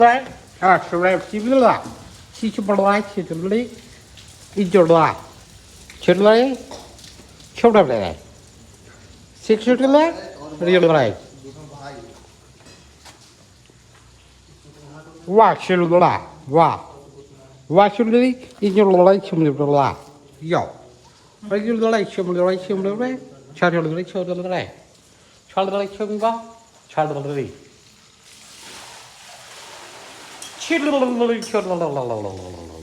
Right? Ah, so right, see the la. See you for life, see the lady. Eat your la. Children, children, 6 children, real right. Watch your la. Wow. Watch your lady, eat your light, some little la. Yo. Regular light, some little light, some little right. Child of the right, child of the right. Child of the right, child of the right. Children,